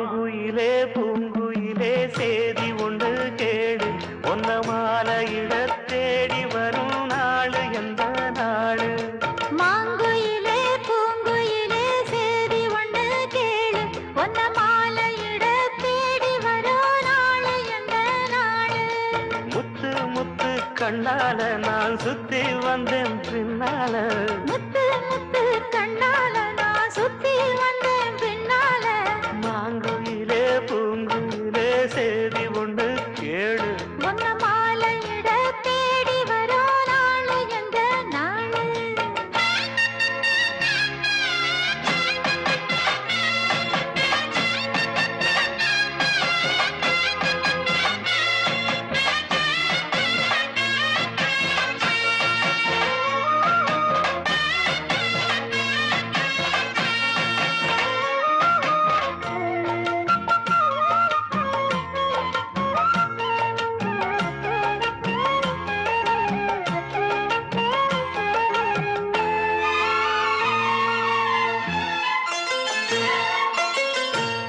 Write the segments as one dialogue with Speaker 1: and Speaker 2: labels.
Speaker 1: மாங்குயிலே பூங்குயிலே சேதி ஒன்று கேடு ஒன்ன மாலையிட தேடி வரும் நாளு எந்த நாளு
Speaker 2: மாங்குயிலே பூங்குயிலே சேதி ஒன்று கேளு ஒன்ன மாலையிட தேடி வரும் நாளு எந்த நாளு
Speaker 1: முத்து முத்து கண்ணால நான் சுத்தி வந்தேன் பின்னால
Speaker 2: முத்து முத்து கண்ணால நான் சுத்தி வந்தேன் பின்னால
Speaker 1: மாங்குயிலே பூங்குயிலே சேதி ஒன்று கேடு
Speaker 2: ஒன்ன மாலையிட தேடி வரும் நாளு எந்த நாளு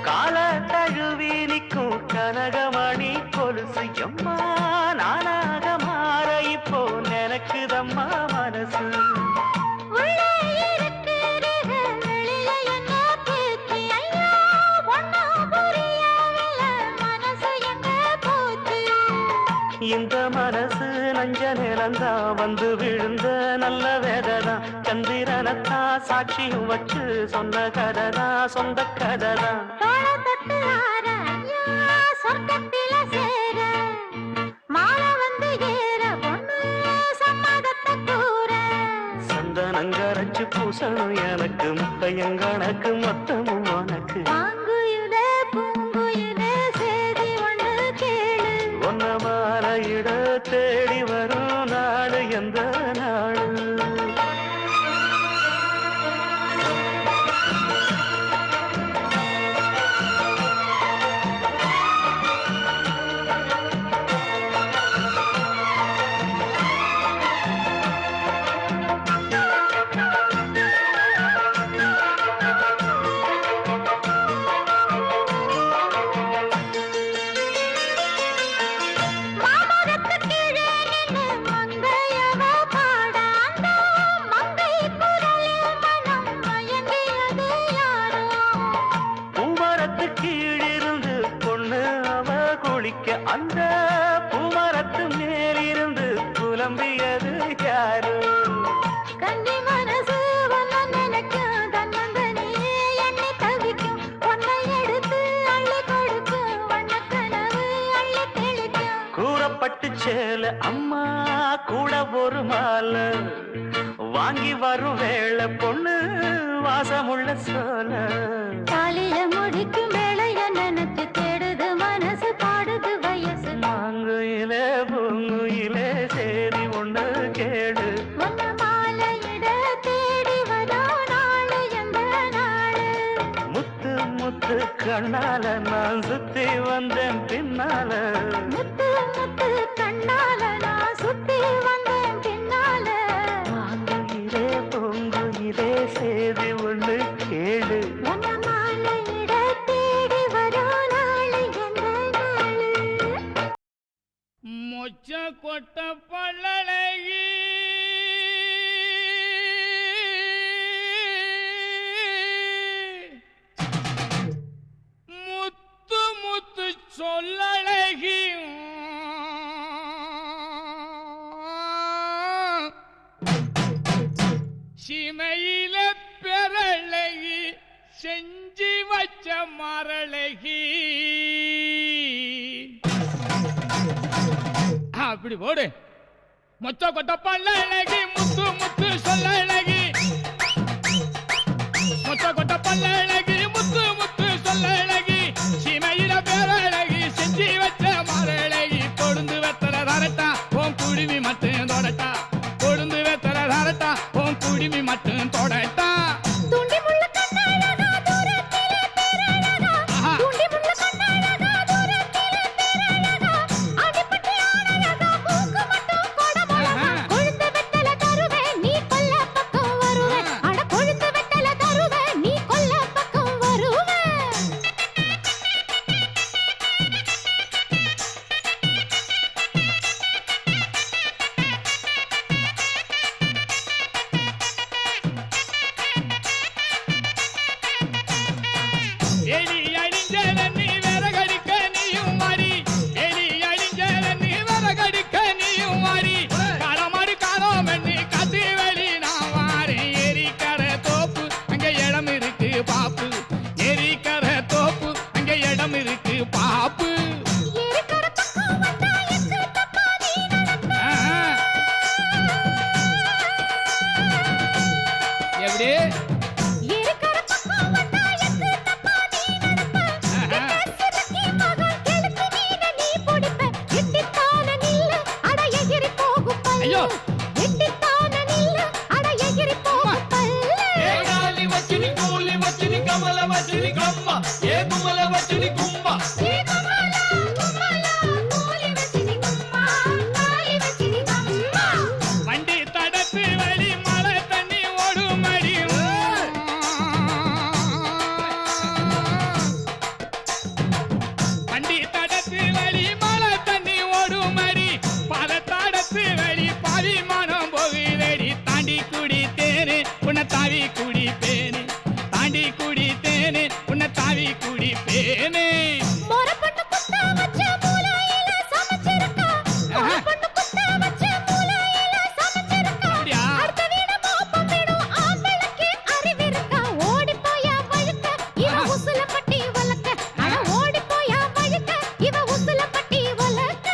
Speaker 1: கால தழுவி நிற்கும் கனகமணி கொலுசு எம்மா நானாக மாற இப்போ நினைக்குதம்மா மனசு
Speaker 2: உள்ளே இருக்கிறது வெளியே என்ன பேச்சு ஐயா ஒன்னும் புரியவில்லை மனசு எங்க போச்சு
Speaker 1: இந்த மனசு நஞ்ச நிலந்தா வந்து விழுந்த நல்ல வேததான் சந்திரனத்தான் சாட்சியும் வச்சு சொன்ன கதைதான் சொந்த கதைதான்
Speaker 2: தோளத்தட்டு ஆற ஐயா சொர்க்கத்தில சேர மாலை வந்து ஏற பொண்ணு சம்மதத்தை கூற
Speaker 1: சந்தனங்கரைச்சு பூசணும் எனக்கு முத்தையங்கணக்கு மொத்தமும் உனக்கு
Speaker 2: மாங்குயிலே பூங்குயிலே சேதி ஒன்று கேளு
Speaker 1: ஒன்ன மாலையிட தேடி வரும் நாடு எந்த நாடு
Speaker 2: மாமரத்து கீழே நின்னு மங்கையவ பாட அந்த மங்கை குரலில் மனம் மயங்கியது யாரோ
Speaker 1: பூமரத்து கீழிருந்து பொண்ணு அவ குளிக்க அந்த பூமரத்து மேலிருந்து புலம்பியது யாரு
Speaker 2: கன்னி மனசு ஒன்ன நினைக்கும் தன்னந்தனியே எண்ணி தவிக்கும் ஒன்னை எடுத்து அள்ளி கொடுக்கும் வண்ணக்கனவு அள்ளி தெளிக்கும்
Speaker 1: கூறப்பட்டு சேல அம்மா கூட ஒரு மாலை வாங்கி வரும் வேளை பொண்ணு வாசமுள்ள சோல
Speaker 2: தாலிய முடிக்கும் வேளைய நினைச்சு தேடுது மனசு பாடுது வயசு
Speaker 1: மாங்குயிலே பூங்குயிலே சேதி ஒண்ணு கேடு
Speaker 2: ஒன்ன மாலையிட தேடி வரோ நாளு எந்த நாளு
Speaker 1: முத்து முத்து கண்ணால நான் சுத்தி வந்தேன் பின்னால
Speaker 2: முத்து முத்து கண்ணால நான் சுத்தி வந்தேன் பின்னால
Speaker 1: மாங்குயிலே பூங்குயிலே சேதி ஒண்ணு கேடு
Speaker 2: ஒன்ன மாலையிட தேடி வரோ நாளு எந்த நாளு
Speaker 3: மொச்ச கொட்ட பல்லழகி முத்து முத்து சொல்லழகி சிமையில பெறழகி செஞ்சி வச்ச மரழகி அப்படி போடு மொச்ச கொட்ட பல்லழகி முத்து முத்து சொல்லழகி மொச்ச கொட்ட பல்லழகி முத்து முத்து சொல்லழகி சிமையில பேரழகி செஞ்சி வச்ச மரழகி கொழுந்து வெத்தல தரட்டா உன் குடிமி மட்டும் தொடட்டா கொழுந்து வெத்தல தரட்டா உன் குடிமி மட்டும் தொடட்டா
Speaker 2: துண்டி முள்ள கண்ணழகா தூரத்திலே பேரழகா துண்டி முள்ள கண்ணழகா தூரத்திலே பேரழகா அடிப்பட்டி ஆனழகா மூக்கு மட்டும் கொடமழகா கொழுந்து வெத்தல தருவே நீ கொல்ல பக்கம் வருவே அட கொழுந்து வெத்தல தருவே நீ கொல்ல பக்கம் வருவே
Speaker 3: எப்படி
Speaker 2: இருக்கிற பக்கம் வந்தா எக்கு தப்பா நீ நடப்ப சிறுக்கி மகன் கெளுத்து மீன நீ பிடிப்ப எட்டித்தான நில்லு அட எகிரி போகும் பல்லு
Speaker 3: ஐயோ.
Speaker 2: எட்டித்தான நில்லு அட எகிரி போகும் பல்லு
Speaker 4: ஏகாலி வச்சினி கூலி வச்சினி கமல வச்சினி கம்மா ஏ குமல வச்சினி கும்மா
Speaker 2: ஏ கமலா கமலா கோலி வச்சினி கம்மா காலி வச்சினி கம்மா
Speaker 3: வண்டி தடத்து வழி மழை தண்ணி ஓடும் அடி வண்டி தடத்து வழி மழை தண்ணி ஓடும் அடி பல தடத்து வழி பாவி மனம் போகுதடி தாண்டி குடித்தேனே உன்னை தாவி குடிப்பேனே தாண்டி குடித்தேனே உன்னை தாவி குடிப்பேனே
Speaker 2: மொரப்பட்டு குத்த வச்ச மூலையில சமைச்சிருக்கா மொரப்பட்டு குத்த வச்ச மூலையில சமைச்சிருக்கா
Speaker 3: அப்படியா?
Speaker 2: அடுத்த வீட மோப்பம் விடும் ஆம்பளுக்கு அறிவிருக்கா ஓடி போயா வழுக்க இவ உசுல பட்டி வளக்க அட ஓடி போயா வழுக்க இவ உசுல பட்டி வளக்க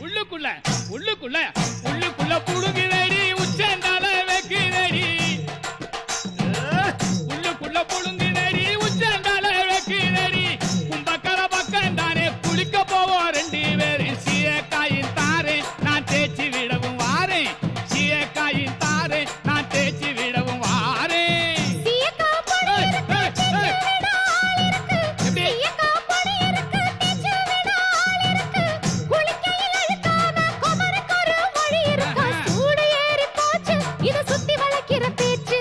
Speaker 3: உள்ளுக்குள்ள உள்ளுக்குள்ள உள்ளுக்குள்ள புடுங்குதடி உச்சந்தால வைக்குதடி உள்ளுக்குள்ள புடுங்குதடி உச்சந்தால வைக்குதடி கும்பக்கர பக்கம் தானே குளிக்க போவோம் ரெண்டு பேரும் சீயக்காயின் தாரே நான் தேய்ச்சி விடவும் வாரேன் சீயக்காயின் தாரே நான் தேய்ச்சி விடவும் வாரேன்
Speaker 2: சீயக்கா பொடி இருக்கு தேய்ச்சு விட ஆள் இருக்கு
Speaker 3: எப்படி?
Speaker 2: சீயக்கா பொடி இருக்கு தேய்ச்சு விட ஆள் இருக்கு குளிக்கையில் அழுக்காம குமருக்கு ஒரு மொழி இருக்கா சூடு ஏறி போச்சு இது சுத்தி வளைக்கிற பேச்சு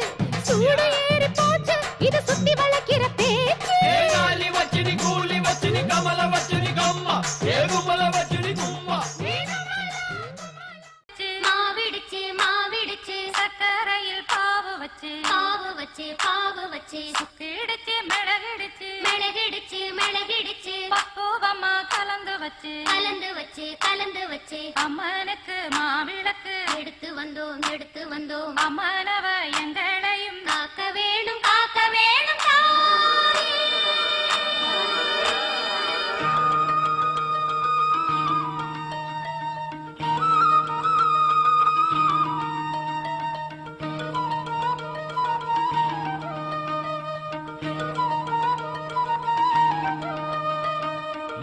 Speaker 2: சூடு ஏறி போச்சு இது சுத்தி வளைக்கிற பேச்சு
Speaker 4: ஏகாலி வச்சினி கூலி வச்சினி கமல வச்சினி கம்மா ஏ குமல வச்சினி கும்மா
Speaker 2: மாவிடிச்சு மாவிடிச்சு சக்கரையில் பாவு வச்சு பாவு வச்சு பாவு வச்சு சுக்கிடுச்சு மிளகிடுச்சு மிளகிடுச்சு மிளகிடுச்சு பக்குவமா கலந்து வச்சு கலந்து வச்சு கலந்து வச்சு அம்மனுக்கு மாவிளக்கு எடுத்து வந்தோம் அம்மனவ எங்களையும் காக்க வேணும் தாயே.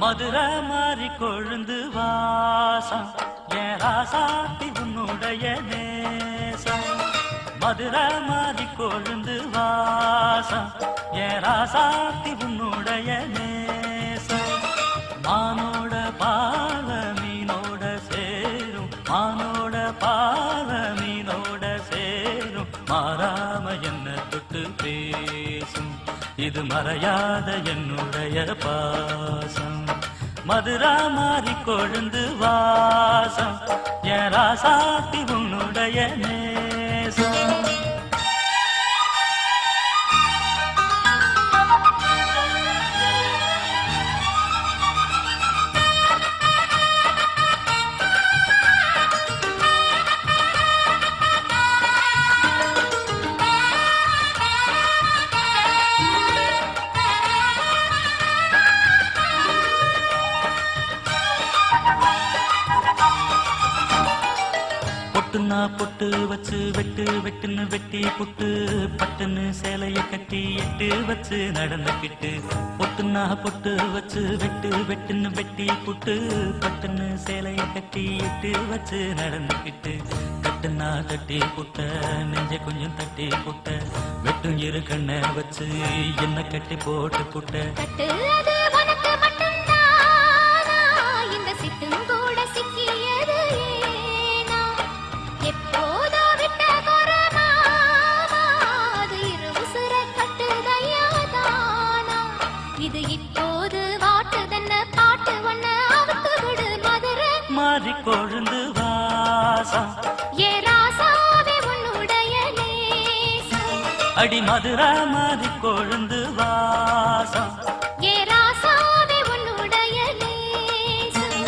Speaker 1: மதுரை மாறி கொழுந்து வாசம் என் ராசாத்தி உன்னுடைய நேசம் மதுரை மாறி கொழுந்து வாசம் என் ராசாத்தி உன்னுடைய நேசம் மானோட பால மீனோட சேரும் மானோட பால மீனோட சேரும் மாறாம என்ன தொட்டு பேசும் இது மறையாத என்னுடைய பாசம் மதுரா மாறி கொழுந்து வாசம் என் ராசாத்தி உன்னுடைய நேசம் பொட்டுன்னா பொட்டு வச்சு வெட்டு வெட்டுன்னு வெட்டி புட்டு பட்டுன்னு சேலைய கட்டி எட்டு வச்சு நடந்துக்கிட்டு பொட்டுன்னா பொட்டு வச்சு வெட்டு வெட்டுன்னு வெட்டி புட்டு பட்டுன்னு சேலைய கட்டி எட்டு வச்சு நடந்துக்கிட்டு கட்டுன்னா தட்டி புட்ட நெஞ்ச கொஞ்சம் தட்டி புட்ட வெட்டும் இரு கண்ணை வச்சு என்ன கட்டி போட்டு புட்ட
Speaker 2: கட்டு அது உனக்கு மட்டும்தானா இந்த சிட்டும் கூட சிக்கியது ஏனா எப்போதோ விட்ட கொரமா அது இரு உசுரை கட்டுதையா தானா இது இப்போது வாட்டுதன்ன பாட்டு ஒன்ன அவுத்து விடு மதுரை
Speaker 1: மாறி கொழுந்து வாசம்
Speaker 2: ஏ ராசாவே உன்னுடைய நேசம்
Speaker 1: அடி மதுரா மாறி கொழுந்து வாசம்
Speaker 2: ஏ ராசாவே உன்னுடைய நேசம்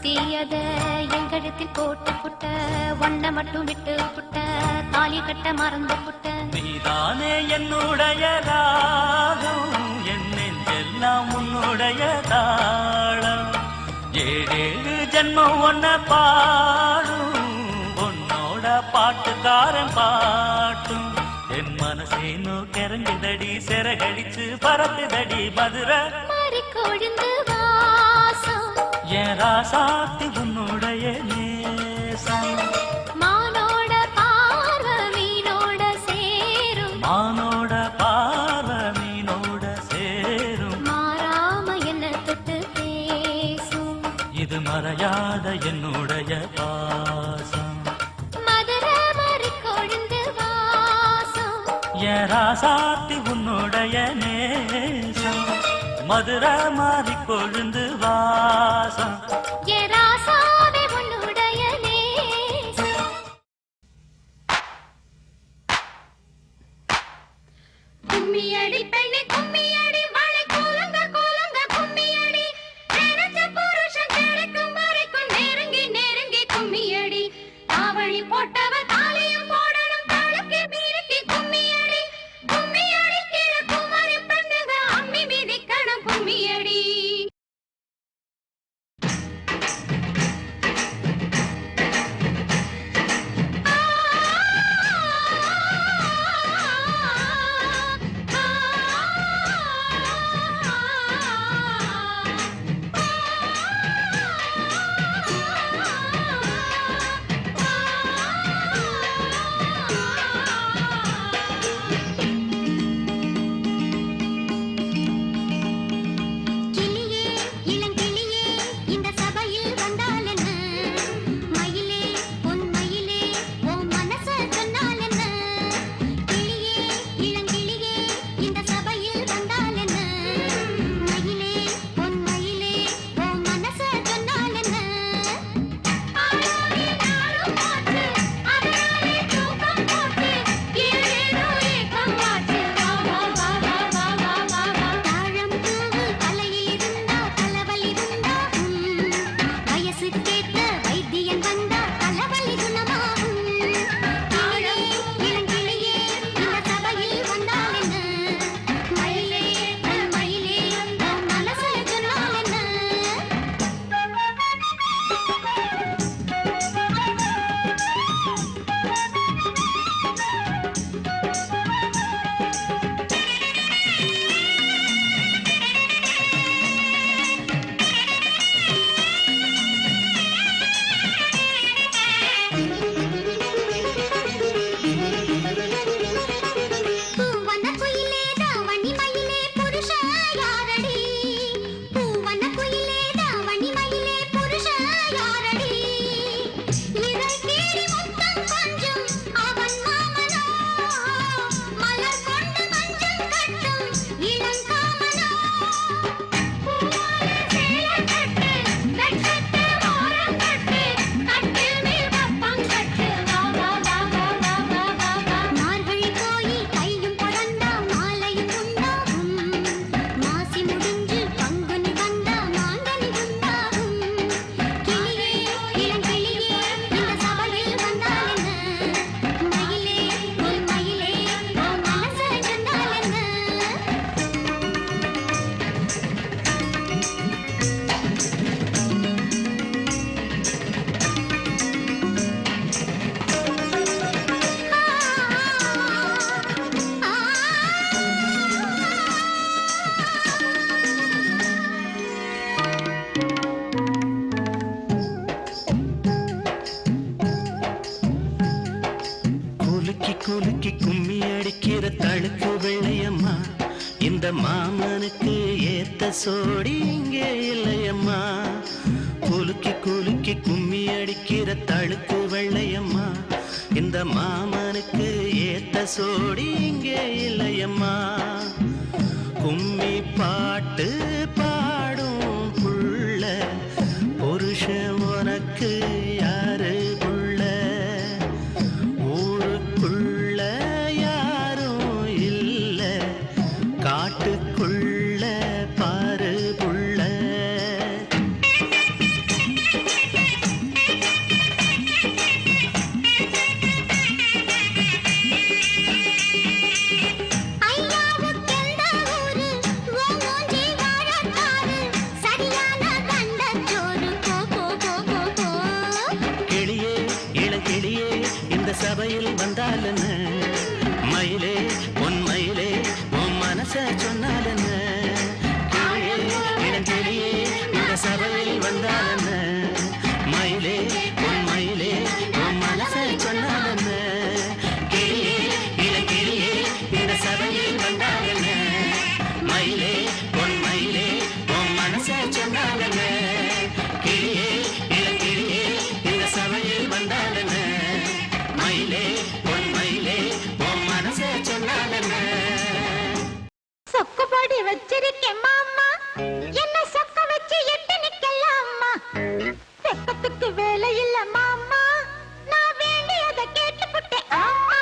Speaker 2: சுத்தி அத எங்கழுத்தில் போட்டு புட்ட ஒன்ன மட்டும் விட்டு புட்ட தாலி கட்ட மறந்து புட்ட
Speaker 1: நீதானே என்னுடைய ராகம் என் நெஞ்செல்லாம் உன்னுடைய தாளம் ஏழேழு ஜென்மம் ஒன்ன பாடும் உன்னோட பாட்டுக்காரன் பாட்டும் என் மனசேனோ கிறங்குதடி சிறகடிச்சு பறக்குதடி மதுரை
Speaker 2: மாறி கொழுந்து வாசம்
Speaker 1: என் ராசாத்தி உன்னுடைய நேசம்
Speaker 2: மானோட பார்வை மீனோட சேரும்
Speaker 1: மானோட பார்வை மீனோட சேரும்
Speaker 2: மாறாம என்ன தொட்டு பேசும்
Speaker 1: இது மறையாத என்னுடைய பாசம்
Speaker 2: மதுரை மாறி கொழுந்து வாசம்
Speaker 1: என் ராசாத்தி உன்னுடைய நேசம் மதுரை மாறி கொழுந்து வாசம்
Speaker 2: ஏ ராசாவே உன்னுடைய நேசம் கும்மியடி பெண்ணே கும்மியடி வாழை கோலங்க கோலங்க கும்மியடி நினைச்ச புருஷன் கிடைக்கும் வரைக்கும் நெருங்கி நெருங்கி கும்மியடி தாவணி போட்டவ தாலியும் போடணும் தாளுக்கு மீறி கும்மியடி கும்மியடி கீழ குமரி பெண்ணுங்க அம்மி மிதிக்கணும் கும்மியடி கிளியே இளங்கிளியே இந்த சபையில் வந்தால் என்ன மயிலே பொன் மயிலே ஓ மனச சொன்னால் என்ன கிளியே இளங்கிளியே இந்த சபையில் வந்தால் என்ன மயிலே பொன் மயிலே ஓ மனச சொன்னால் என்ன ஆளாவே நாளும் போச்சு அதனாலே தூக்கம் போச்சு ஏதேதோ ஏக்கம் ஆச்சு வா வா வா வா வா வா வா வா தாழம் பூவு தலையில் இருந்தா தலைவலி இருந்தா வயசுக்கேத்த வைத்தியன் வந்தா தலைவலி குணமாகும் கிளியே இளங்கிளியே இந்த சபையில் வந்தால் என்ன மயிலே பொன் மயிலே உன் மனசுல சொன்னால் என்ன பூவன குயிலே தாவணி மயிலே புருஷ யாரடி பூவன குயிலே தாவணி மயிலே புருஷ யாரடி இறை கேடி முத்தம் கொஞ்சம் அவன் மாமனோ மலர் கொண்டு மஞ்சள் கட்டும் இளங்காமனோ பூவாலே சேலை கட்டு லட்சத்து ஓரம் கட்டு கட்டில் மேல் கப்பம் கட்டு வா வா வா வா வா வா வா வா மார்கழி போய் கையும் பறந்தா மாலையும் உண்டாகும் மாசி முடிஞ்சு பங்குனி வந்தா மாங்கனி உண்டாகும் கிளியே இளங்கிளியே இந்த சபையில் வந்தால் என்ன மயிலே பொன் மயிலே உன் மனச சொன்னால் என்ன
Speaker 5: குலுக்கி குலுக்கி கும்மி அடிக்கிற தழுக்கு வெள்ளையம்மா இந்த மாமனுக்கு ஏத்த சோடி இங்கே இல்லையம்மா குலுக்கி குலுக்கி கும்மி அடிக்கிற தழுக்கு வெள்ளையம்மா இந்த மாமனுக்கு ஏத்த சோடி இங்கே இல்லையம்மா கும்மி பாட்டு பாடும் புள்ள புருஷன் உனக்கு யாரு புள்ள ஊருக்குள்ள யாரும் இல்ல காட்டுக்குள்ள பாரு புள்ள சபையில் வந்தாலன்னு மயிலே பொன் மயிலே உன் மனச சொன்னாலன்னு கிளியே இளங்கிளியே இந்த சபையில் வந்தாலன்னு மயிலே பொன் மயிலே உன் மனச சொன்னாலன்னு கிளியே இளங்கிளியே இந்த சபையில் வந்தாலன்னு மயிலே பொன் மயிலே உன் மனச சொன்னாலன்னு கிளியே இளங்கிளியே இந்த சபையில் வந்தாலன்னு மயிலே பொன் மயிலே உன் மனச சொன்னாலன்னு
Speaker 2: சொக்குபடி வச்சிருக்கேன் மாமா என்ன சொக்க வச்சு எட்டு நிக்கலாமா வெக்கத்துக்கு வேலை இல்ல மாமா நான் வேண்டியதை கேட்டுப்புட்டேன் ஆமா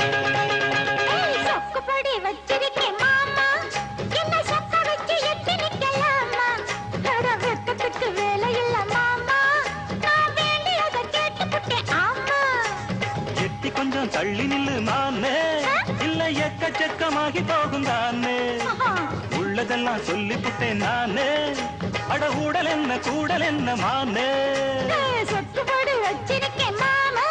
Speaker 2: ஏய், சொக்குபடி வச்சிருக்கேன் மாமா என்ன சொக்க வச்சு எட்டு நிக்கலாமா அட வெக்கத்துக்கு வேலை இல்ல மாமா நான் வேண்டியதை கேட்டுப்புட்டேன் ஆமா
Speaker 1: எட்டி கொஞ்சம் தள்ளி நில்லு மானே இல்ல எக்கச்சக்கமாகி போகும் தானே
Speaker 2: ஆஹா.
Speaker 1: உள்ளதெல்லாம் சொல்லிப்புட்டேன் நானே அட ஊடல் என்ன கூடல் என்ன மானே
Speaker 2: ஏய், சொக்குபடி வச்சிருக்கேன் மாமா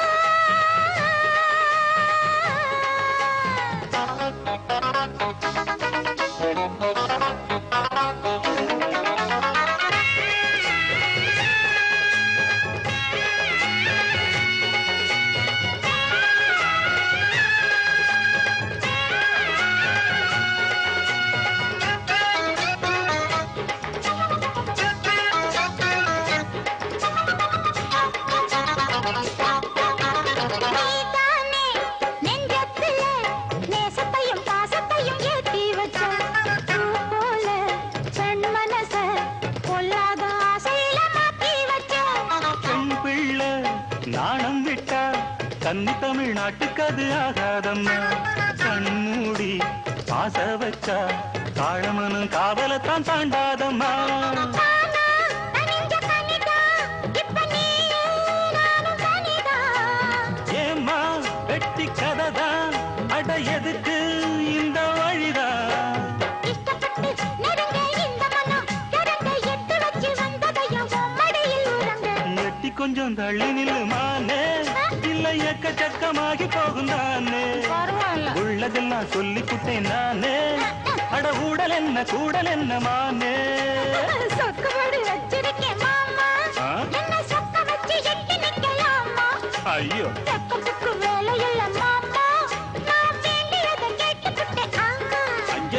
Speaker 2: நீதானே நெஞ்சத்திலே நேசத்தையும் பாசத்தையும் ஏத்தி வச்ச பூ போல பெண் மனச பொல்லாத ஆசையில மாத்தி வச்ச
Speaker 1: பெண் பிள்ளை நாணம் விட்டா கன்னி தமிழ்நாட்டுக்கு அது ஆகாதம்மா கண்மூடி பாச வச்சா காழமனும் காவலத்தான் தாண்டாதம்மா
Speaker 2: ஆனா நெஞ்ச கனிதா இப்ப நீயே நானும் தனிதா
Speaker 1: ஏம்மா வெட்டி கதைதான் அட எதுக்கு இந்த வழிதான்
Speaker 2: இஷ்டப்பட்டு நெருங்க இந்த மனம் திறந்த எட்டு வச்சு வந்ததையும் மடியில் உறங்க
Speaker 1: எட்டி கொஞ்சம் தள்ளி நில்லு மானே இல்ல எக்கச்சக்கமாகி போகும் தானே
Speaker 2: பரவாயில்ல
Speaker 1: உள்ளதெல்லாம் சொல்லிப்புட்டேன் நானே அட ஊடல் என்ன கூடல் என்ன மானே
Speaker 2: சொக்குபடி வச்சிருக்கேன் மாமா
Speaker 1: ஆ?
Speaker 2: என்ன சொக்க வச்சு எட்டி நிக்கலாமா
Speaker 1: ஐயோ
Speaker 2: வெக்கத்துக்கு வேலை இல்ல மாமா நான் வேண்டியதை கேட்டுப்புட்டேன் ஆமா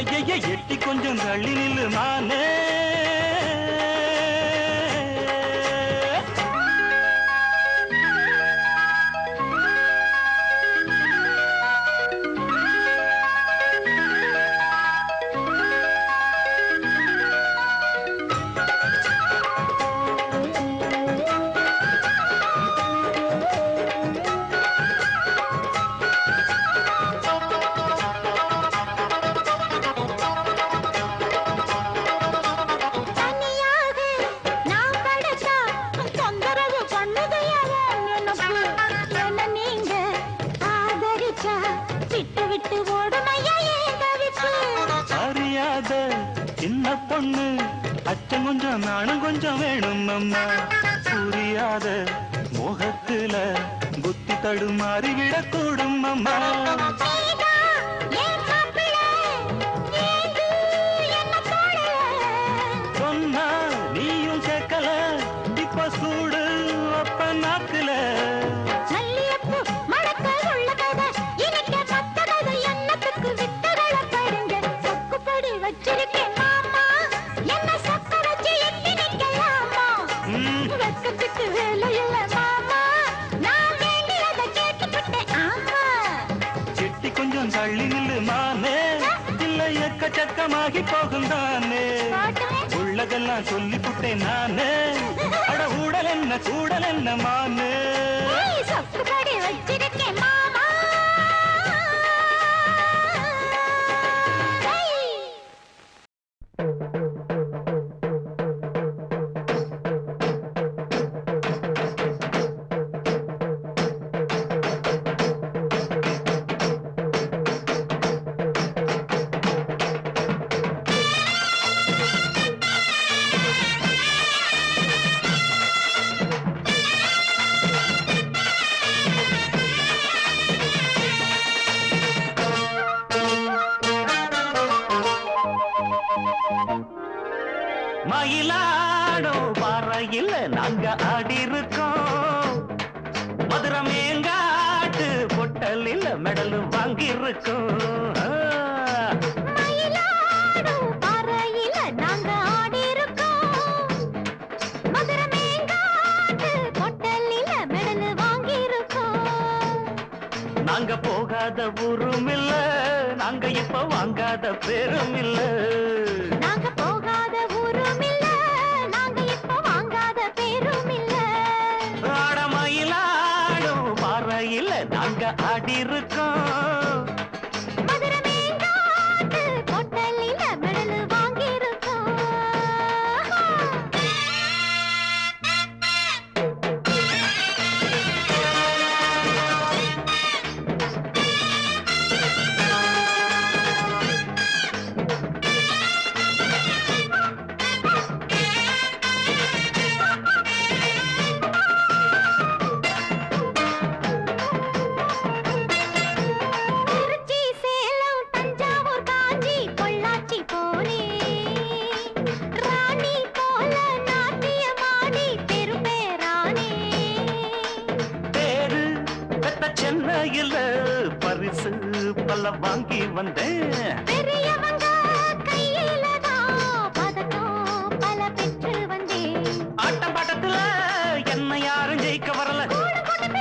Speaker 1: ஐயைய எட்டி கொஞ்சம் தள்ளி நில்லு மானே
Speaker 2: தனியாக நான் படைச்சா தொந்தரவு பண்ணுதையாவோ நினைப்பு என்ன நீங்க ஆதரிச்சா விட்டு விட்டு ஓடுமையா ஏன் தவிப்பு
Speaker 1: அறியாத சின்ன பொண்ணு அச்சம் கொஞ்சம் நாணம் கொஞ்சம் வேணும் அம்மா புரியாத மோகத்துல புத்தி தடுமாறி விடக்கூடும் அம்மா
Speaker 2: நீதா என் மாப்பிள்ளை ஏந்து என்ன தோழ
Speaker 1: சொன்னா நீயும் கேட்கல இப்ப சூடு அப்ப நாக்குல
Speaker 2: மல்லியப்பூ மணக்க உள்ள கதை இனிக்க மத்த கதை எண்ணத்துக்கு வித்துகளை படுங்க சொக்குப்படி வச்சிருக்கேன் மாமா என்ன சொக்க வச்சு எட்டி நிக்கலாமா வெக்கத்துக்கு வேலை இல்ல மாமா நான் வேண்டியதை கேட்டுப்புட்டேன் ஆமா
Speaker 1: செட்டி கொஞ்சம் தள்ளி நில்லு மானே இல்ல எக்கச்சக்கமாகி போகும் தானே
Speaker 2: காட்டுவேன்
Speaker 1: உள்ளதெல்லாம் சொல்லிப்புட்டேன் நானே அட ஊடல் என்ன கூடல் என்ன மானே
Speaker 2: ஏய், சொக்குப்படி வச்சிருக்கேன் மாமா ஏய்.
Speaker 5: மயிலாடும் பாறையில் நாங்க ஆடி இருக்கோம். மதுரை மேங்காட்டு பொட்டலில் மெடல் வாங்கி இருக்கோம்.
Speaker 2: மயிலாடும் பாறையில நாங்க ஆடி இருக்கோம். மதுரை மேங்காட்டு பொட்டலில மெடல் வாங்கி இருக்கோம்.
Speaker 5: நாங்க போகாத ஊரும் இல்ல, நாங்க இப்ப வாங்காத பேரும் இல்ல.
Speaker 2: நாங்க போகாத ஊரும் இல்ல, நாங்க இப்ப வாங்காத பேரும் இல்ல.
Speaker 5: ஆட மயிலாடும் பாறையில் நாங்க ஆடி இருக்கோம்.
Speaker 2: மதுரை மேங்காட்டு பொட்டலில மெடல் வாங்கி இருக்கோம். திருச்சி, சேலம், தஞ்சாவூர், காஞ்சி, பொள்ளாச்சி போனேன். ராணி போல நாட்டியமாடி பெரும்பேரானே.
Speaker 5: பேரு பெத்த சென்னையில் பரிசு பல வாங்கி வந்தேன்.
Speaker 2: பெரியவங்க கையிலதான் பதக்கம் பல பெற்று வந்தேன்.
Speaker 5: ஆட்டம் பாட்டத்துல என்ன யாரும் ஜெயிக்க வரல.
Speaker 2: கூட்டத்துல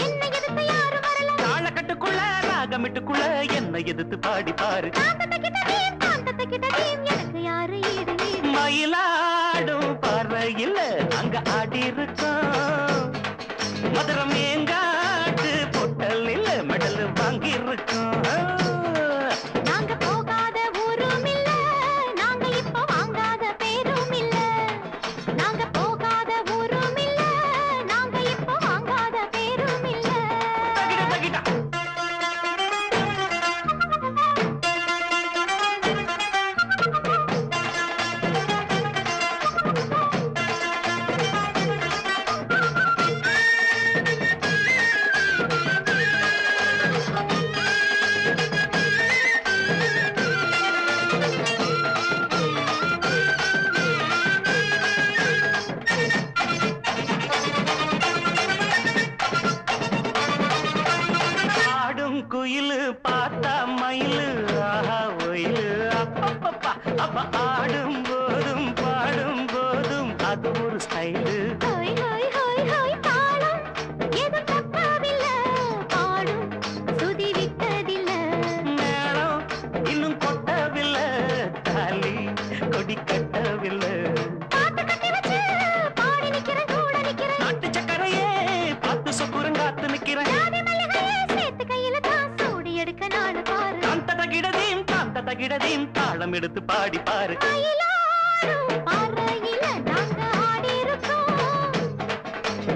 Speaker 2: என்னை எதிர்த்து யாரும் வரல.
Speaker 5: தாளக்கட்டுக்குள்ள ராகமிட்டுக்குள்ள என்ன எதிர்த்து பாடி பாரு.
Speaker 2: தாந்தத்தக்கிட்டதீம், தாந்தத்தக்கிட்டதீம், எனக்கு யாரு ஈடு ஈடு.
Speaker 5: மயிலாடும் பாறையில் அங்க ஆடி இருக்கோம். மதுரை மேங்காட்டு பொட்டலில் மெடல் வாங்கி இருக்கோம்.
Speaker 2: நாங்க போகாத ஊரும் இல்ல, நாங்க இப்ப வாங்காத பேரும் இல்ல. நாங்க போகாத ஊரும் இல்ல, நாங்க இப்ப வாங்காத பேரும் இல்ல.
Speaker 5: தகிட தகிட ஆடும் குயிலு பார்த்தா மயிலு ஆஹா ஒயிலு அப்பப்பப்பா. அப்ப ஆடும் போதும் பாடும் போதும் அது ஒரு ஸ்டைலு.
Speaker 2: ஹோய் ஹோய் ஹோய் ஹோய் தாளம் எதுவும் தப்பாவில்ல, பாடும் சுதி விட்டதில்ல.
Speaker 5: மேளம் இன்னும் கொட்டவில்லை, தாலி கொடி கட்டவில்லை.
Speaker 2: பாட்டு கட்டி வச்சு பாடி நிக்கிறேன், கூட நிக்கிறேன்.
Speaker 5: நாட்டு சக்கரையே பார்த்து சொக்குறங்காத்து நிக்கிறேன்.
Speaker 2: ஜாதி மல்லிகையே சேர்த்து கையில தான் சூடி எடுக்க நாடு பாரு.
Speaker 5: காந்த தகிடதீம் தாளம் எடுத்து பாடி பாரு.
Speaker 2: மயிலாடும் பாறையில நாங்க ஆடி இருக்கோம்.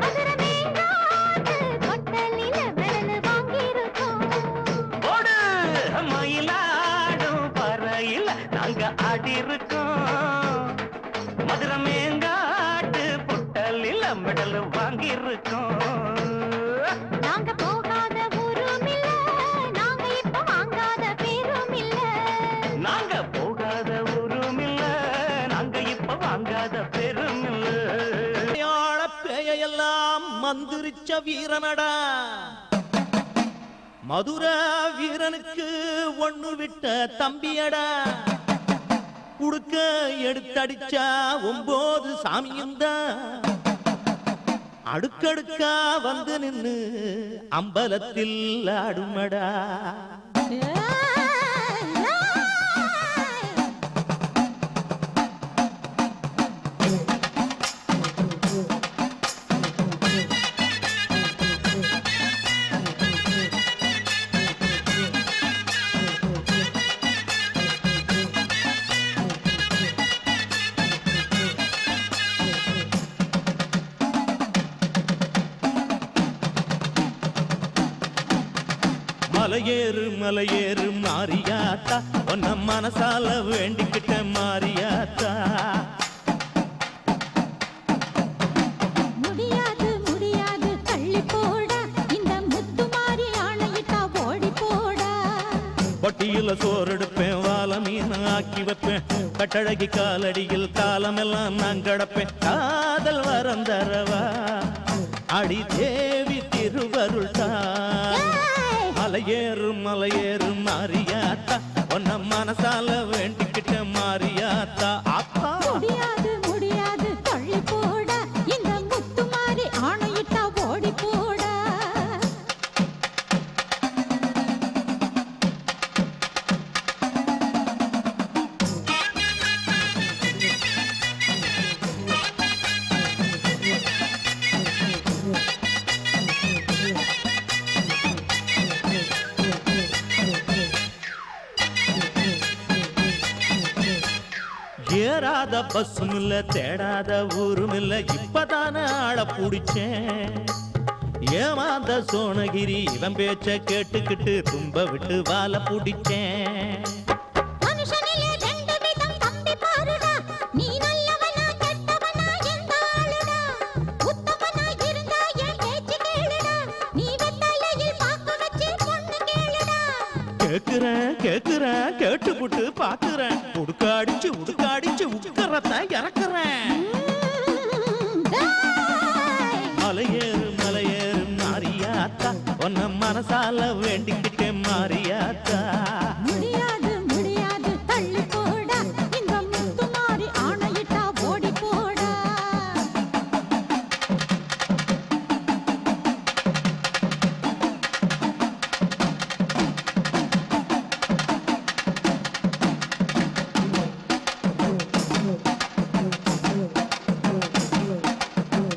Speaker 2: மதுரை மேங்காட்டு பொட்டலில மெடல் வாங்கி இருக்கோம்.
Speaker 5: ஓடு மயிலாடும் பறையில் நாங்க ஆடி இருக்கோம். மதுரை மேங்காட்டு பொட்டலில் மெடல் வாங்கி இருக்கோம்.
Speaker 2: நாங்க போகாத ஊரும் இல்ல, நாங்க இப்ப வாங்காத பேரும் இல்ல.
Speaker 5: நாங்க போகாத ஊரும் இல்ல, நாங்க இப்ப வாங்காத பெரும் இல்ல.
Speaker 4: மலையாள பேயெல்லாம் மந்திரிச்ச வீரனடா, மதுரை வீரனுக்கு ஒண்ணு விட்ட தம்பியடா. குடுக்க எடுத்தடிச்சா 9 சாமியும்தான் அடுக்கடுக்கா வந்து நின்னு அம்பலத்தில் ஆடுமடா. மலையேறு மலையேறு மாரியாத்தா, உன்ன மனசால வேண்டிக்கிட்ட மாரியாத்தா.
Speaker 2: முடியாது முடியாது தள்ளி போடா, இந்த முத்து மாறி ஆணையிட்டா ஓடி போடா.
Speaker 4: பட்டியல சோறெடுப்பேன், வாழ மீன்
Speaker 6: ஆக்கி வைப்பேன் கட்டழகி காலடியில் காலமெல்லாம் நான் கடப்பேன் காதல் வரம் தரவா அடி தேவி திருவருள் தான் மலையேறும் மலையேறும் மாரியாத்தா உன்ன மனசால வேண்டிக்கிட்ட மாரியாத்தா அப்பா
Speaker 2: முடியாது முடியாது தள்ளி போட இந்த முத்து மாறி ஆணையிட்டா ஓடி போட
Speaker 6: ஏறாத பஸ்ஸும் இல்ல தேடாத ஊரும் இல்ல இப்பதான ஆள புடிச்சேன் ஏமாந்த சோனகிரி இவன் பேச்ச கேட்டுக்கிட்டு தும்ப விட்டு வாழ புடிச்சேன்
Speaker 2: மனுஷனிலே ரெண்டு விதம் தம்பி பாருடா நீ நல்லவனா கெட்டவனா எந்த ஆளுடா உத்தமனா இருந்தா என் பேச்சு கேளுடா நீ வெத்தலையில் பாக்கு வச்சு பொண்ணு கேளுடா
Speaker 6: கேக்குறேன் கேட்டுப்புட்டு பாக்குறேன் உடுக்காடிச்சு உட்கரத்தை இறக்குறேன் மலையேறு மாரியாத்தா உன்ன மனசால வேண்டிக்கிட்டே மாரியாத்தா
Speaker 2: முடியாது முடியாது தள்ளி போட இந்த முத்து மாறி ஆணையிட்டா ஓடி போட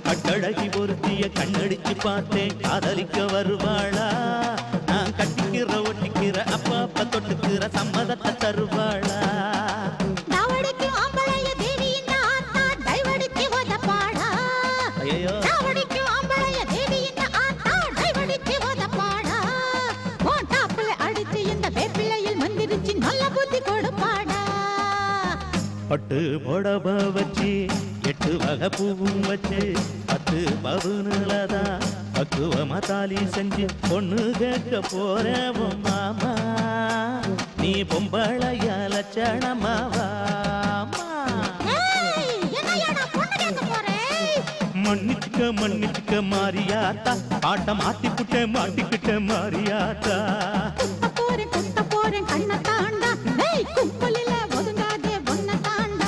Speaker 6: கட்டழகி பொருத்திய கண்ணடிச்சு பார்த்தேன் காதலிக்க வருவாளா நான் கட்டிக்கிற ஒட்டிக்கிற அப்பா தொட்டுக்கிற சம்மதத்தை தருவாளா
Speaker 2: தாவடிக்கு ஆம்பளைய தேவி இந்த ஆத்தா டைவடிக்கு ஓதப்பாடா
Speaker 6: ஐயோ
Speaker 2: தாவடிக்கு ஆம்பளைய தேவி இந்த ஆத்தா டைவடிக்கு ஓதப்பாடா உன் டாப்புல அடிச்சு இந்த வேப்பிலையில் மந்திரிச்சு நல்ல புத்தி கொடுப்பாடா
Speaker 6: பட்டு புடவ வச்சு 8 வகை பூவும் வச்சு 10 பவுனுலதான் பக்குவமா தாலி செஞ்சு பொண்ணு கேட்க போறேன் மாமா நீ பொம்பளைய லட்சணமாவா மன்னிச்சுக்க மாரியாத்தா பாட்ட மாட்டிக்கிட்ட மாரியாத்தா
Speaker 2: குத்த போறேன் கண்ண தாண்டா கும்பலில ஒதுங்காதே ஒன்ன தாண்டா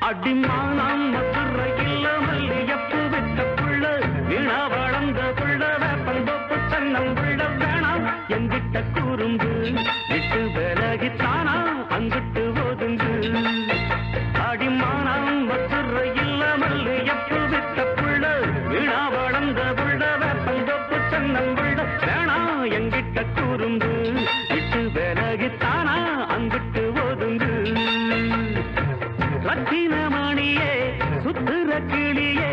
Speaker 5: அடிமானம் மதுரையில் மல்லியப்பு விட்ட புள்ள வீணா வளர்ந்த புள்ள வேப்பந்தோப்பு சன்னம் புள்ள வேணாம் எங்கிட்ட கூறும்பு விட்டு விலகித்தானா அங்கிட்டு ஒதுங்கு அடிமானம் மதுரையில் மல்லியப்பு விட்ட புள்ள வீணா வளர்ந்த புள்ள வேப்பந்தோப்பு சன்னம் புள்ள வேணாம் எங்கிட்ட கூறும்பு விட்டு விலகித்தானா அங்கிட்டு ஒதுங்கு ரத்தினமணியே சுத்துற கிளியே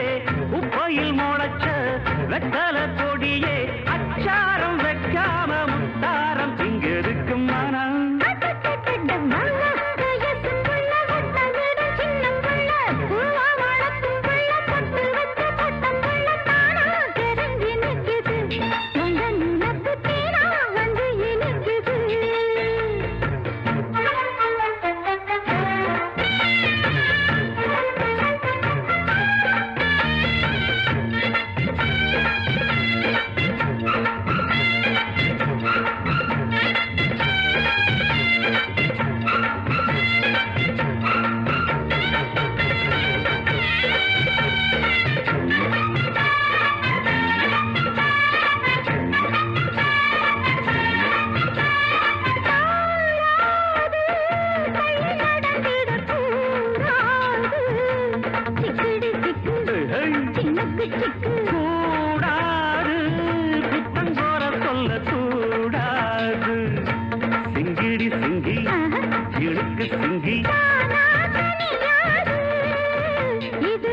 Speaker 5: உப்பையில் முளைச்ச வெத்தல கொடியே அச்சாரம் வைக்காம முத்தாரம் இங்க இருக்கும் மனம் கூடாது புத்தங்கோர சொல்ல கூடாது சிங்கிடி சிங்கி இழுக்கு சிங்கி
Speaker 2: இது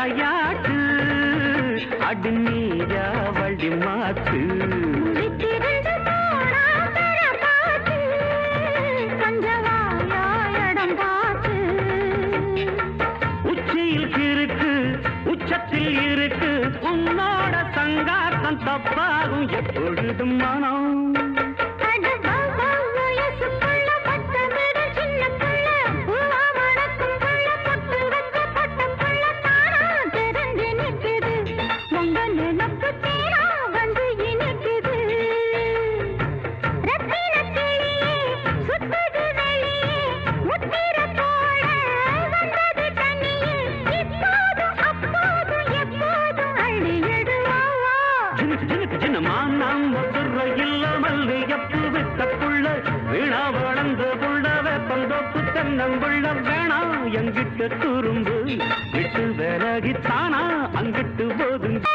Speaker 5: விளையாட்டு அடி நீயா வழி மாத்து
Speaker 2: விட்டிருந்து போனா தரப்பாத்து, கொஞ்சம் வாயா இடம் பார்த்து.
Speaker 5: உச்சியில் இருக்கு உச்சத்தில் இருக்கு உன்னோட சங்காத்தம் தப்பாகும் எப்பொழுதும் மனம்
Speaker 2: அட பாபா வயசுக்குள்ள பட்டமிட சின்ன புள்ள, பூவா மணக்கும் புள்ள, பொட்டு வச்ச பட்டப்புள்ள தானா தெரிஞ்சு நிக்குது. உங்க நினப்பு தேனா வந்து இனிக்குது. ரத்தின கிளியே சுத்தது வெளியே, முத்திர போல வந்தது தனியே. இப்போதும் அப்போதும் எப்போதும் அள்ளி எடுவாவா.
Speaker 5: சின்னமா நாம் ஒத்துற இல்லாமல் எப்பு விட்ட புள்ள வீணா வளர்ந்த புள்ள வேப்பந்தோப்பு தென்னங்குள்ள வேணாம் எங்கிட்ட துரும்பு விட்டு விலகித்தானா அங்கிட்டு போதுங்க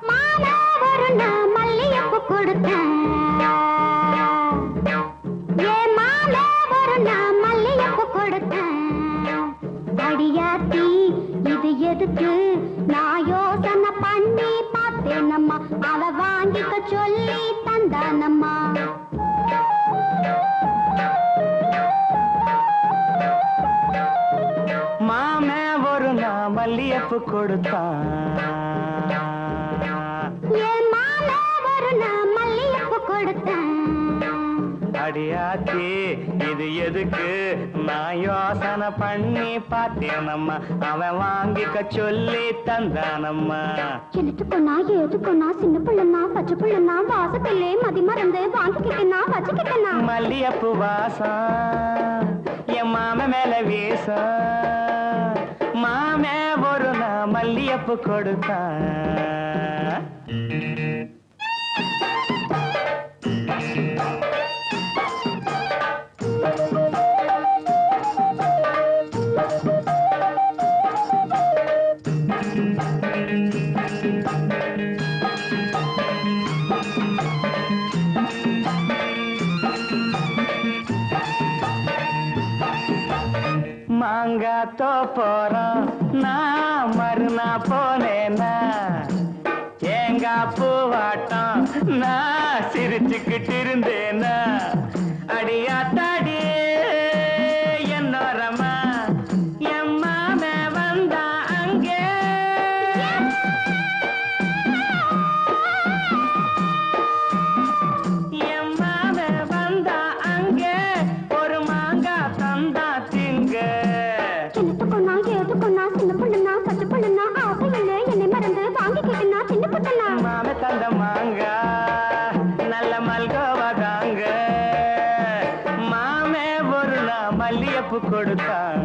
Speaker 2: மாலை ஒரு நான் மல்லிகைப்பூ கொடுத்தேன். ஏன் மாலை ஒரு நான் மல்லிகைப்பூ கொடுத்தேன். அடியாத்தி இது எதுக்கு நான் யோசனை பண்ணி பார்த்தேனம்மா, அவ வாங்கிக்க சொல்லி தந்தானம்மா.
Speaker 5: மாமே ஒரு நான் மல்லியப்பு கொடுத்தான்
Speaker 2: ஏன் மாலை ஒரு நான் மல்லிகைப்பூ கொடுத்தேன்.
Speaker 5: அடியாத்தி இது எதுக்கு நான் யோசனை பண்ணி பார்த்தேனம்மா அவன் வாங்கிக்க சொல்லி தந்தானம்மா
Speaker 2: எழுத்துக்கொன்னா ஏதுக்கொன்னா சின்ன பிள்ளைனா பச்சை பிள்ளைனா வாசத்திலே மதி மறந்து வாங்கிக்கிட்டனா வச்சுக்கிட்டனா.
Speaker 5: மல்லியப்பு வாசம் என் மாம மேல வீசம் மாமே ஒரு நான் மல்லியப்பு கொடுத்தான் மாங்காத்தோ போறோம் நான் மறுநா போனேனா ஏங்கா பூவாட்டம் நான் சிரிச்சுக்கிட்டு இருந்தேனா அடியாத்தாடி என்னோரமா என் மாமே வந்தா அங்கே என் மாமே வந்தா அங்கே ஒரு மாங்கா தந்தா திங்க
Speaker 2: எழுத்துக்கொன்னா ஏதுக்கொன்னா சின்ன பிள்ளைனா பச்சை பிள்ளைனா ஆசையிலே என்னை மறந்து வாங்கிக்கிட்டனா சின்ன பிள்ளைனா.
Speaker 5: மாமே தந்த மாங்கா நல்ல மல்கோவா தாங்க மாமே ஒரு நான் மல்லியப்பு கொடுத்தான்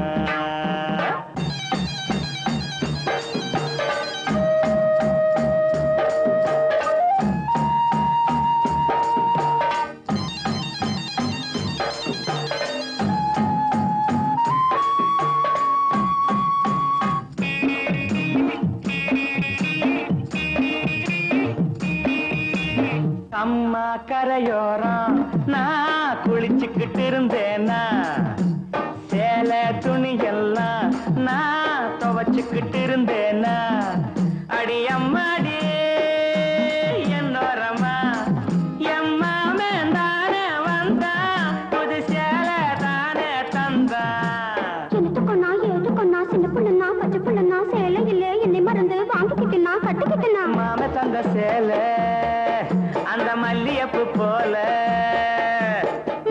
Speaker 5: அம்மா கரையோரம் நான் குளிச்சுக்கிட்டு இருந்தேனா சேலை துணி எல்லாம் நான் துவச்சுக்கிட்டு இருந்தேனா அடி அம்மாடி என்னோரமா எம்மாமே தானே வந்தா புது சேலை தானே தந்தா
Speaker 2: எழுத்துக்கொன்னா ஏதுக்கொன்னா சின்ன பிள்ளைனா பச்சை பிள்ளைனா சேலையிலே என்னை மறந்து வாங்கிக்கிட்டனா கட்டிக்கிட்டனா.
Speaker 5: மாமே தந்த சேலை அந்த மல்லியப்பு போல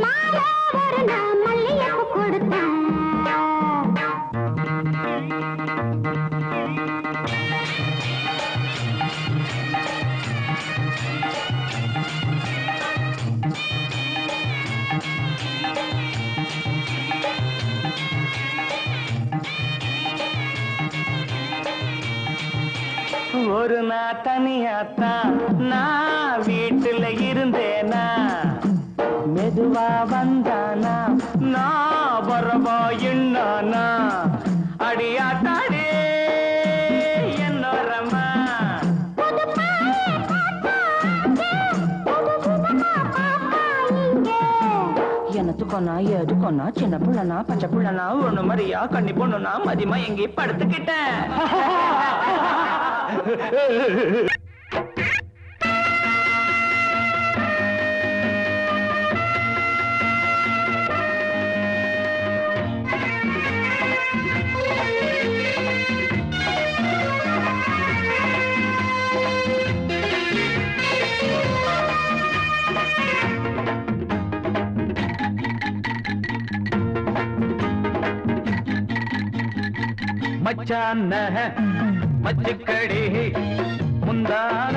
Speaker 2: மாலை ஒரு நான் மல்லிகைப்பூ கொடுத்தேன்.
Speaker 5: ஒரு நாள் தனியாத்தான் நான் வீட்டுல இருந்தேனா மெதுவா வந்தானா நான் வரவா என்னானா அடியாத்தாடே என்னோரமா எனத்துக்கொன்னா எதுக்கொன்னா சின்ன புள்ளனா பச்சை புள்ளனா ஒண்ணு மாதிரியா கண்ணி பொண்ணுனா மதியமா எங்கே படுத்துக்கிட்டேன் மச்சான மச்சுக்கடி முந்தான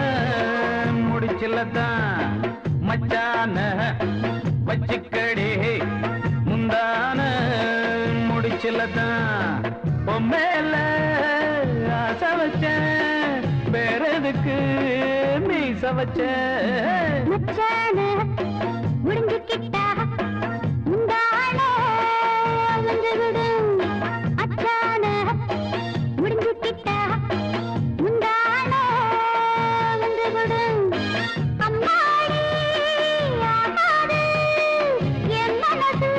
Speaker 5: முடிச்சில்லதான் மச்சான மச்சுக்கடி முந்தான முடிச்சில்லதான் பொம்மேல ஆசை வச்சேன் வேற எதுக்கு மீச வச்சேன்
Speaker 2: முடிஞ்சுக்கிட்டா முந்தான வந்து விடு அச்சான முடிஞ்சுக்கிட்டா முந்தான வந்து விடு அம்மாடி ஆகாது என் மனசு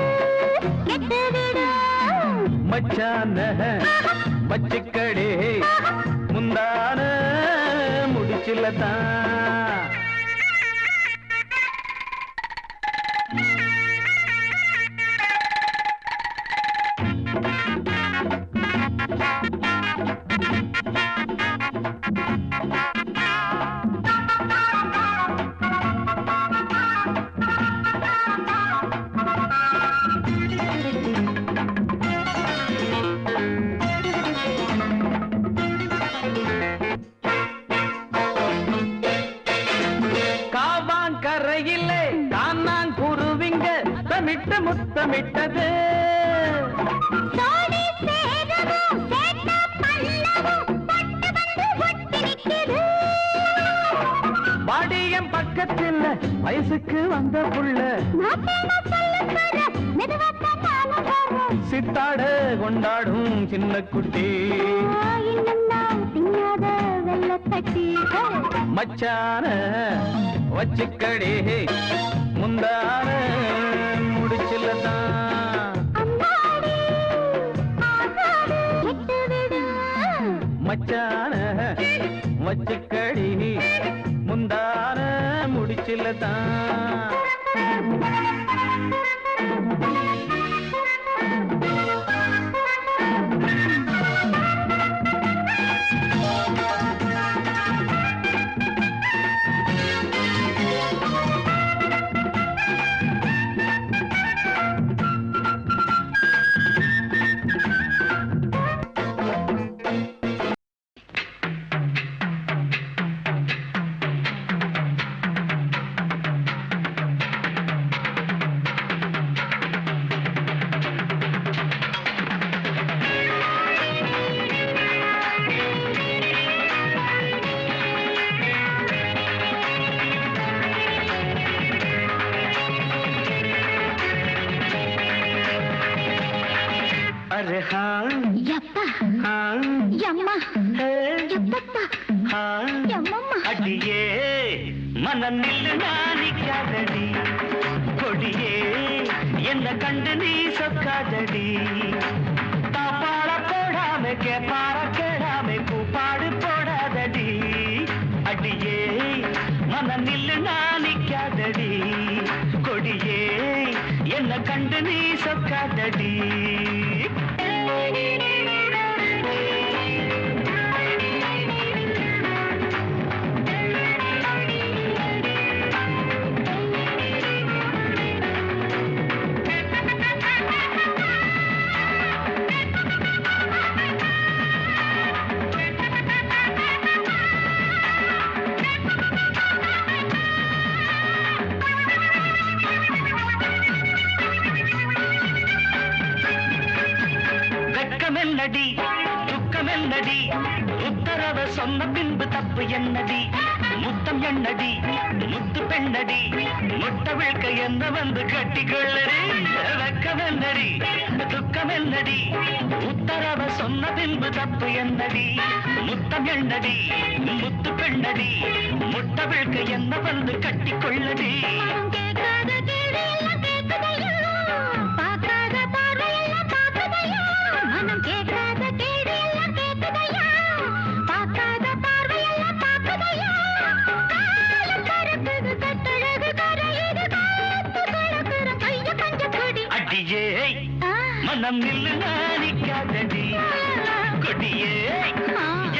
Speaker 2: கெட்டு விடு
Speaker 5: மச்சான மச்சுக்கடி முந்தான முடிச்சில்லதான் கரையிலே தானாங் குருவிங்க தமிட்டு முத்தமிட்டது
Speaker 2: சோடி சேரவும் சேட்ட பல்லவும் பட்டு வந்து ஒட்டி நிக்குது
Speaker 5: பாடியம் பக்கத்தில் வயசுக்கு வந்த புள்ள
Speaker 2: மாட்டேன சொல்ல மெதுவாத்தான் நானும் வரும்
Speaker 5: சித்தாட கொண்டாடும் சின்ன குட்டி
Speaker 2: இன்னும் நான் தின்னாத வெள்ளத்தட்டி
Speaker 5: மச்சான வச்சுக்கடி முந்தான முடிச்சில்லதான்
Speaker 2: அம்மாடி ஆகாது கெட்டு விடு
Speaker 5: மச்சான வச்சுக்கடி முந்தான முடிச்சில்லதான் अरे हाँ
Speaker 2: ಯಪ್ಪ
Speaker 5: हाँ
Speaker 2: ಯಮ್ಮ
Speaker 5: है
Speaker 2: ಯಪ್ಪಪ್ಪ
Speaker 5: हाँ
Speaker 2: ಯಮ್ಮಮ್ಮ
Speaker 5: அடியே மனம் நில்லு நானிக்காதடி கொடியே என்ன கண்டு நீ சொக்காதடி தாப்பாள போடாம கேப்பார கேடாம கூப்பாடு போடாதடி அடியே மனம் நில்லு நானிக்காதடி கொடியே என்ன கண்டு நீ சொக்காதடி வெட்கமெல்லடி துக்கமெல்லடி உத்தரவ சொன்ன பின்பு தப்பு என்னடி முத்தம் என்னடி முத்து பெண்ணடி முட்டை விழ்க்க என்ன வந்து கட்டிக்கொள்ளடி வெக்கம் என்னடி துக்கம் என்னடி உத்தரவ சொன்ன பின்பு தப்பு என்னடி முத்தம் என்னடி முத்து பெண்ணடி முட்டை விழ்க்க என்ன வந்து கட்டிக்கொள்ளடி
Speaker 2: கேட்காத கேள்வி எல்லாம் கேட்குதையா பார்க்காத பார்வை எல்லாம் பார்க்குதையா மனம் கேட்காத கேள்வி எல்லாம் கேட்குதையா பார்க்காத பார்வை எல்லாம் பார்க்குதையா காலம் கறக்குது கட்டழகு கரையுது காத்து கலக்குற கைய பஞ்ச கொடி
Speaker 5: அடியே மனம் நில்லு நாணிக்காதடி கொடியே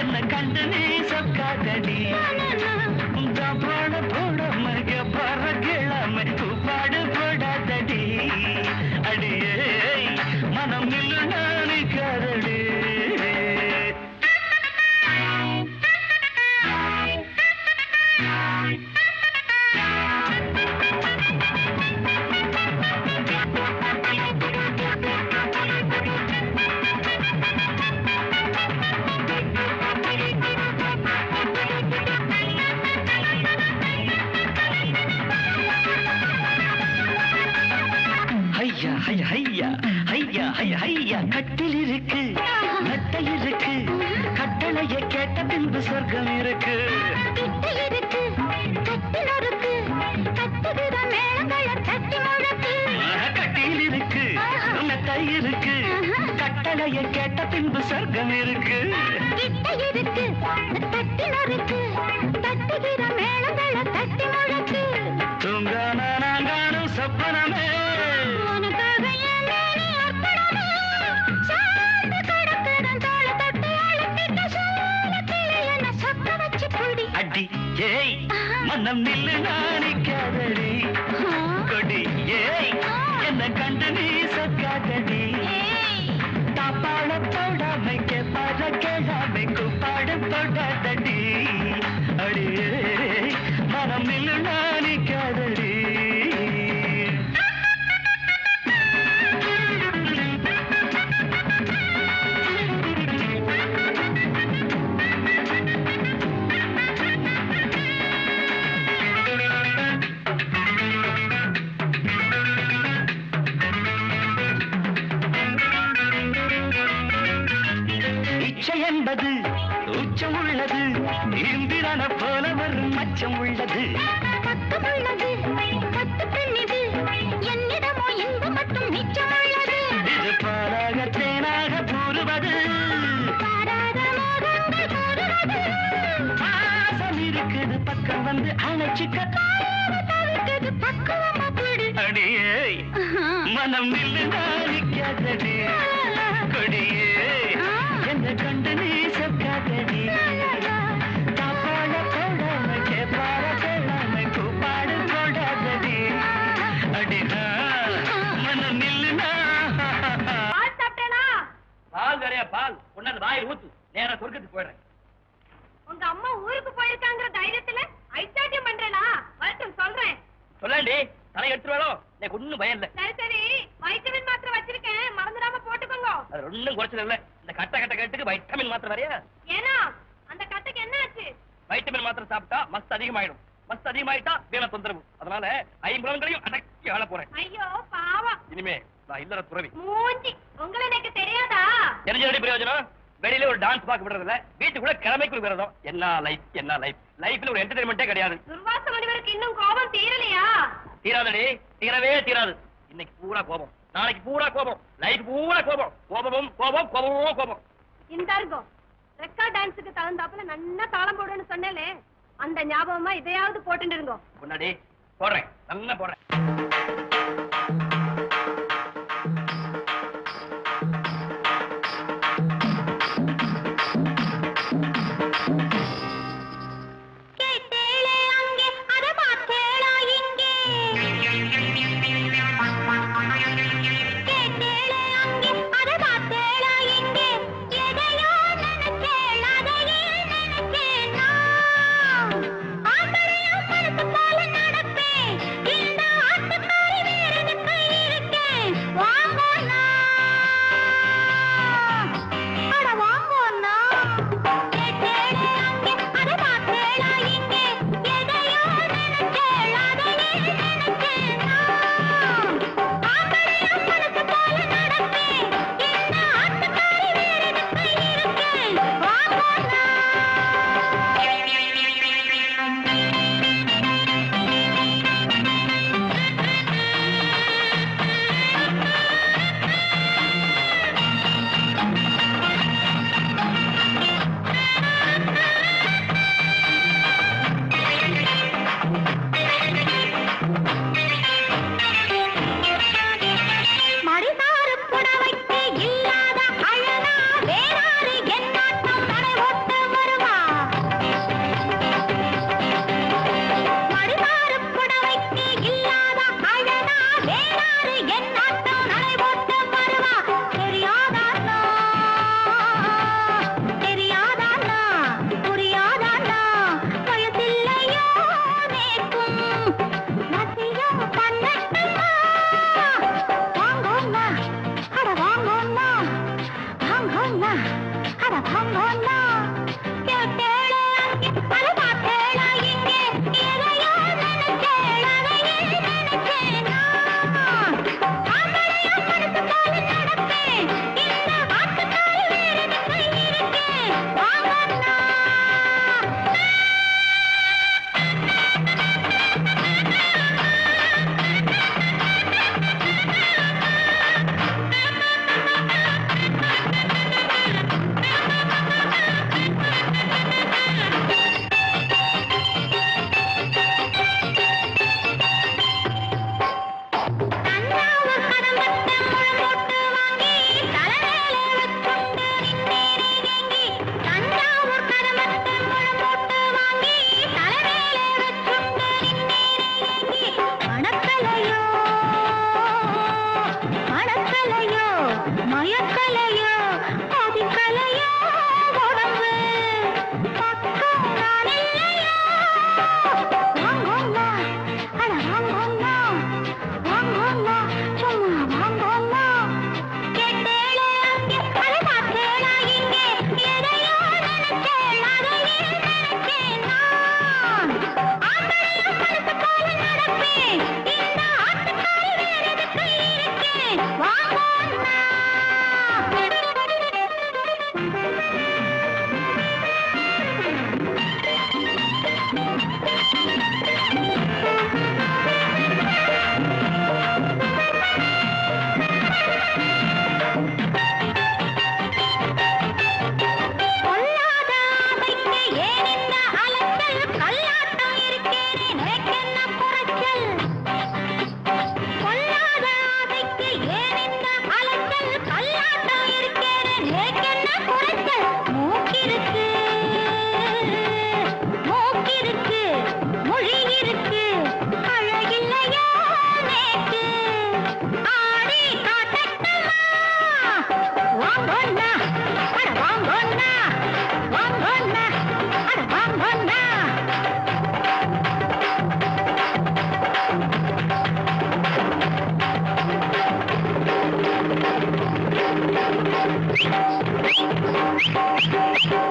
Speaker 5: என்ன கண்டு நீ சொக்காதடி பாட போட மக பற கிழமை பாடு போடாதடி அடியே மனம் நில்லு நாணிக்காதடி ஐயா ஐயா ஐயா ஐயா ஐயா ஐயா கட்டில் இருக்கு நட்டை இருக்கு கட்டளைய கேட்ட பின்பு சொர்க்கம் இருக்கு
Speaker 2: கிட்ட இருக்கு கட்டில் இருக்கு கட்டுகிற மேளங்கள தட்டி முழக்கு
Speaker 5: கட்டில் இருக்கு நட்டை இருக்கு கட்டளைய கேட்ட பின்பு சொர்க்கம் இருக்கு
Speaker 2: கிட்ட இருக்கு தட்டில் இருக்கு தட்டுகிற மேளங்கள தட்டி முழக்கு
Speaker 5: தூங்காம நாங்கானும் சொப்பனமே
Speaker 2: உனக்காக என் மேனி அர்ப்பணமே சார்ந்து கிடக்குறன் தோளை தொட்டு அழுத்திட்ட சோளத்திலே என்னை சொக்க வச்சு புடி
Speaker 5: அடி ஏய் மனம் நில்லு நாணிக்காதடி கொடி ஏய் என்ன கண்டு நீ சொக்காதடி தாப்பாட போடாமைக்கு பற கேளாமைக்கு பாடு போடாதடி அடியே மனம் நில்லு நாணிக்காதடி இச்சை என்பது உச்சம் உள்ளது இந்திரன போல வரும் மச்சம் உள்ளது
Speaker 2: பக்கம் உள்ளது பத்து பெண்ணிது என்னிடமோ இன்பம் மட்டும் மிச்சம் உள்ளது
Speaker 5: இது பாலாக தேனாக கூறுவது
Speaker 2: பாராத மோகங்கள் கூறுவது
Speaker 5: பாசம் இருக்குது பக்கம் வந்து அணைச்சிக்க
Speaker 2: தவிர்க்குது பக்குவமா பிடி
Speaker 5: அடியே மனம் நில்லு நாணிக்காதடி கொடியே என்ன கண்டு நீ சொக்காதடி தாப்பாட போடாம கேப்பார கேளாம கூப்பாடு போடாதடி அடினா மனம் நில்லுனா
Speaker 2: பால் சாப்பிட்டேனா
Speaker 4: பால் வேறையா பால் ஒன்னு வாயை ஊத்து நேரா சொர்க்கத்துக்கு போயிடுறேன்
Speaker 2: உங்க அம்மா ஊருக்கு போயிருக்காங்கிற தைரியத்துல ஐச்சாட்டியம் பண்றேனா வரட்டும் சொல்றேன்
Speaker 4: சொல்லாண்டி தலை எடுத்துருவாளோ எனக்கு ஒண்ணும் பயம் இல்ல
Speaker 2: சரி சரி வைட்டமின் மாத்திரை வச்சிருக்கேன் மறந்துடாம போட்டுக்கோங்க
Speaker 4: அது ஒண்ணும் குறைச்சது இல்ல இந்த கட்ட கட்டுக்கு வைட்டமின் மாத்திரை வரையா
Speaker 2: ஏன்னா அந்த கட்டுக்கு என்ன ஆச்சு
Speaker 4: வைட்டமின் மாத்திரை சாப்பிட்டா மஸ்த் அதிகமாயிடும் மஸ்த் அதிகமாயிட்டா வீண தொந்தரவு அதனால ஐம்புலங்களையும் அடக்கி ஆள போறேன்
Speaker 2: ஐயோ பாவம்
Speaker 4: இனிமே நான் இல்லற துறவி
Speaker 2: மூஞ்சி உங்களை எனக்கு தெரியாதா
Speaker 4: தெரிஞ்ச பிரயோஜனம் வெளியில ஒரு டான்ஸ் பார்க்க விடுறதில்ல வீட்டுக்குள்ள கிழமைக்குள் விரதம் என்ன லைஃப் லைஃப்ல ஒரு என்டர்டைன்மெண்டே கிடையாது
Speaker 2: துர்வாச முனிவருக்கு இன்னும் கோபம் தீரலையா
Speaker 4: தீராதடி தீரவே தீராது இன்னைக்கு பூரா கோபம் நாளைக்கு பூரா கோபம் லைஃப் பூரா கோபம் கோபம்
Speaker 2: இந்த அருகோ ரெக்கார்ட் டான்ஸுக்கு தகுந்தாப்புல நல்லா தாளம் போடுன்னு சொன்னேலே அந்த ஞாபகமா இதையாவது போட்டுட்டு இருங்கோ
Speaker 4: முன்னாடி போடுறேன் நல்லா போடுறேன்
Speaker 2: கேட்டேளே அங்கே அத பார்த்தேளா இங்கே கேட்டேளே அங்கே அத பார்த்தேளா இங்கே எதையோ நினைச்சேள் அதையே நினைச்சேன் நான் ஆம்பளையும் மனசு போல நடப்பேன் இந்த ஆட்டுக்காரி அலைச்சல் கொல்லாத ஆசைக்கு ஏன் இந்த அலைச்சல் கல்லாட்டம் இருக்கேனே நேக்கென்ன குறைச்சல் மூக்கிருக்கு மூக்கிருக்கு மொழி இருக்கு அழகில்லையோ நேக்கு ஆடி காட்டட்டுமா வாங்கொன்னா அட வாங்கொன்னா வாங்கொன்னா அட வாங்கொன்னா
Speaker 5: Thank you.